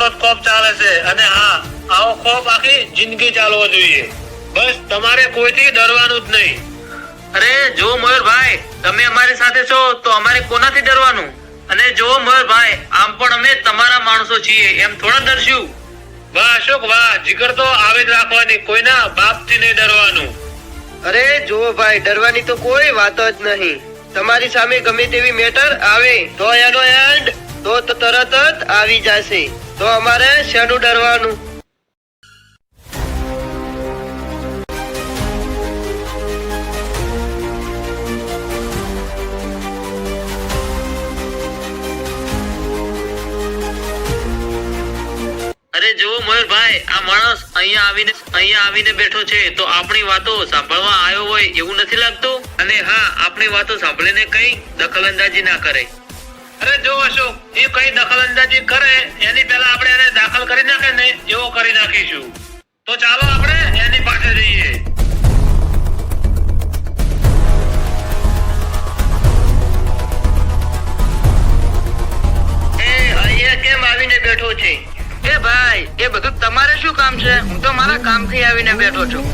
જ ખોફ ચાલે છે અને હા આવો ખોફ આખી જિંદગી ચાલવો જોઈએ. બસ તમારે કોઈથી ડરવાનું જ નહીં. અરે જો મયુરભાઈ, તમે અમારી સાથે છો તો અમારે કોનાથી ડરવાનું? અને જો મયુરભાઈ, આમ પણ અમે તમારા માણસો છીએ, એમ થોડા ડરશું. વાહ અશોક વાહ, જીગર તો આવી જ રાખવાની, કોઈના બાપથી નહીં ડરવાનું. અરે જુઓ ભાઈ, ડરવાની તો કોઈ વાત જ નહીં. તમારી સામે ગમે તેવી મેટર આવે તો એનો એન્ડ તો તરત જ આવી જશે. તો અમારે શેનું ડરવાનું? અરે જો મયુરભાઈ, આ માણસ અહીંયા આવીને બેઠો છે તો આપણી વાતો સાંભળવા આવ્યો હોય એવું નથી લાગતું? અને હા, આપણી વાતો સાંભળીને કઈ દખલઅંદાજી ના કરે. અરે જો અશોક, એ કઈ દખલઅંદાજી કરે એની પહેલા આપણે એને દાખલ કરી નાખે ને એવો કરી નાખીશું. તો ચાલો આપણે એની પાસે જઈએ. એ અહીંયા કેમ આવીને બેઠો છે? એ ભાઈ, એ બધું તમારે શું કામ છે? હું તો મારા કામથી આવીને બેઠો છું.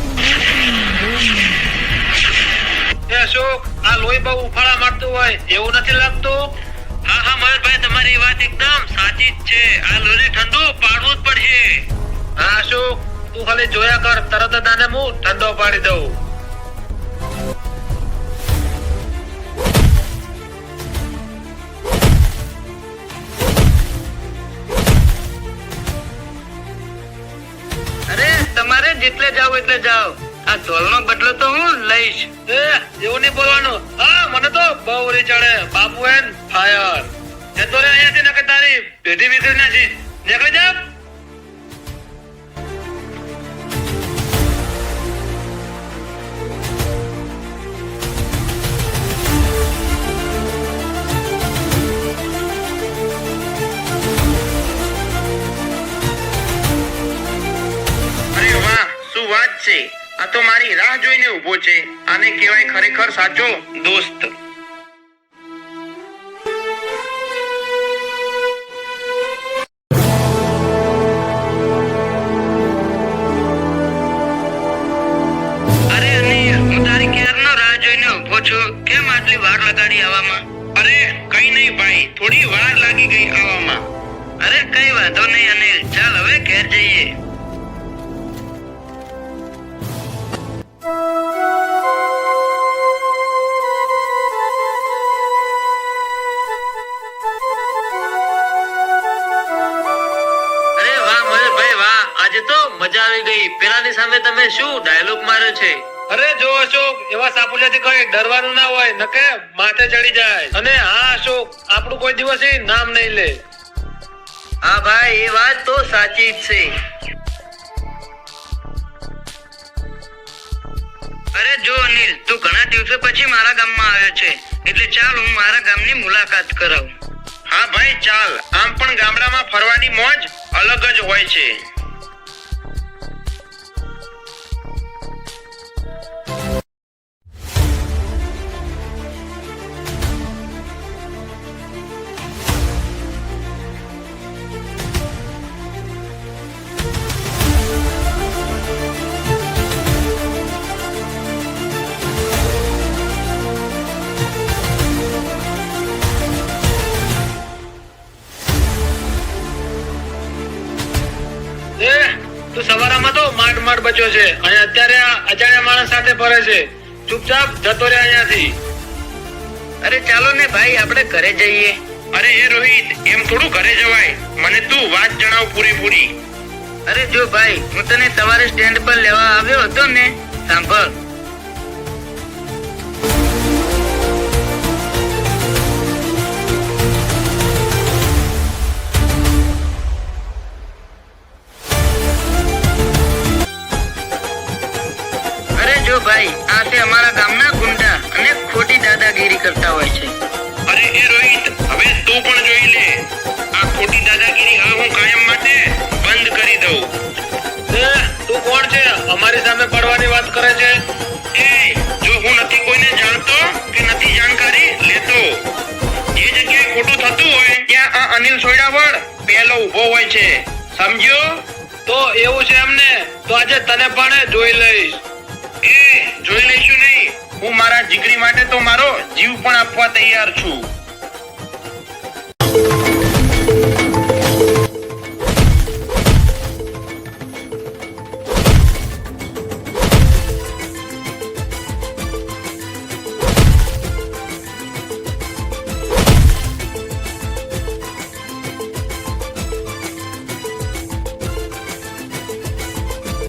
એ અશોક, આ લોહી બહુ ઉફાળા મારતું હોય એવું નથી લાગતું? હા હા મયુરભાઈ, તમારી વાત એકદમ સાચી જ છે. આ લોહી ઠંડુ પાડવું જ પડશે. હા અશોક, તું ખાલી જોયા કર, તરત જ આને હું ઠંડો પાડી દઉં. અરે તમારે જેટલે જાવ એટલે જાઓ, આ ઢોલનો બદલો તો હું લઈશ. એ એવું નહીં બોલવાનું. હા મને તો બહુ રી ચડે. બાપુ એન ફાયર જતો રે અહીંયાથી, નકે તારી પેઢી વિખરી નાખી. નીકળી જા. અરે વાહ, શું વાત છે! આ તો મારી રાહ જોઈને ઊભો છે. આને કહેવાય ખરેખર સાચો દોસ્ત. અરે અનિલ, હું તારી ક્યારનો રાહ જોઈને ઊભો છું. કેમ આટલી વાર લગાડી આવવામાં? અરે કઈ નહીં ભાઈ, થોડી વાર લાગી ગઈ આવવામાં. અરે કઈ વાંધો નહીં અનિલ, ચાલ હવે ઘેર જઈએ. અરે વાહ મયુરભાઈ વાહ, આજે તો મજા આવી ગઈ. પેલાની સામે તમે શું ડાયલોગ માર્યો છે! અરે જો અશોક, એવા સાપુલિયાથી કઈ ડરવાનું ના હોય, નકે માથે ચડી જાય. અને હા અશોક, આપણું કોઈ દિવસ નામ નહીં લે. હા ભાઈ, એ વાત તો સાચી જ છે. અરે જો અનિલ, તું ઘણા દિવસો પછી મારા ગામમાં આવ્યો છે, એટલે ચાલ હું મારા ગામની મુલાકાત કરાવું. હા ભાઈ ચાલ, આમ પણ ગામડામાં ફરવાની મોજ અલગ જ હોય છે. તું સવારમાં તો માંડ બચ્યો છે અને અત્યારે આ અજાણ્યા માણસ સાથે ફરે છે. ચૂપચાપ જતો રહે અહીંયાથી. અરે ચાલો ને ભાઈ, આપણે ઘરે જઈએ. અરે એ રોહિત, એમ થોડું ઘરે જવાય. મને તું વાત જણાવ પૂરેપૂરી. અરે જો ભાઈ, હું તને સવારે સ્ટેન્ડ પર લેવા આવ્યો હતો ને, સાંભળ. જો ભાઈ, આ છે અમારા ગામના ગુંડા અને ખોટી દાદાગીરી કરતા હોય છે. અરે એ રોહિત, હવે તું પણ જોઈ લે. આ ખોટી દાદાગીરી હવે હું કાયમ માટે બંધ કરી દઉં. તું કોણ છે? અમારી સામે પડવાની વાત કરે છે. એ જો હું નથી કોઈને જાણતો કે નથી જાણકારી લેતો. જે જગ્યાએ ખોટું થતું હોય ત્યાં આ અનિલ સોયડાવળ પહેલો ઊભો હોય છે. સમજ્યો? તો એવું છે એમને તો આજે તને પણ જોઈ લઈશ. એ જોઈ લઈશું નહીં, હું મારા જીગરી માટે તો મારો જીવ પણ આપવા તૈયાર છું.